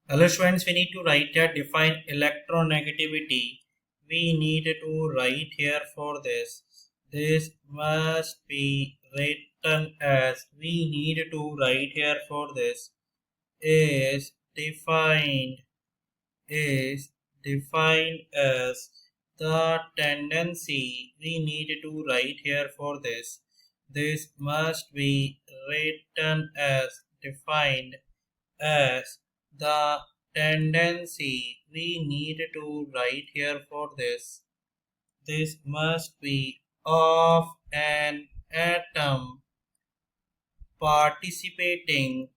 Hello students, we need to write here define electronegativity. We need to write here for this. This must be written as we need to write here for this is is defined as the tendency. We need to write here for this. This must be written as defined as the tendency. We need to write here for this. This must be of an atom participating